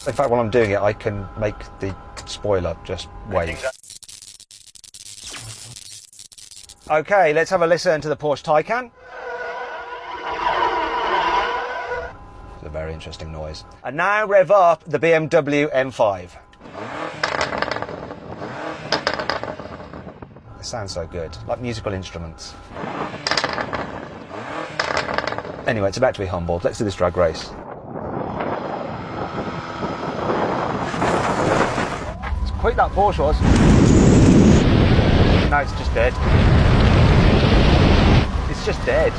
In fact, while I'm doing it, I can make the spoiler just wave. Okay, let's have a listen to the Porsche Taycan. It's a very interesting noise. And now rev up the BMW M5. It sounds so good, like musical instruments. Anyway, it's about to be humbled. Let's do this drag race. It's quick that Porsche was. No, it's just dead. It's just dead.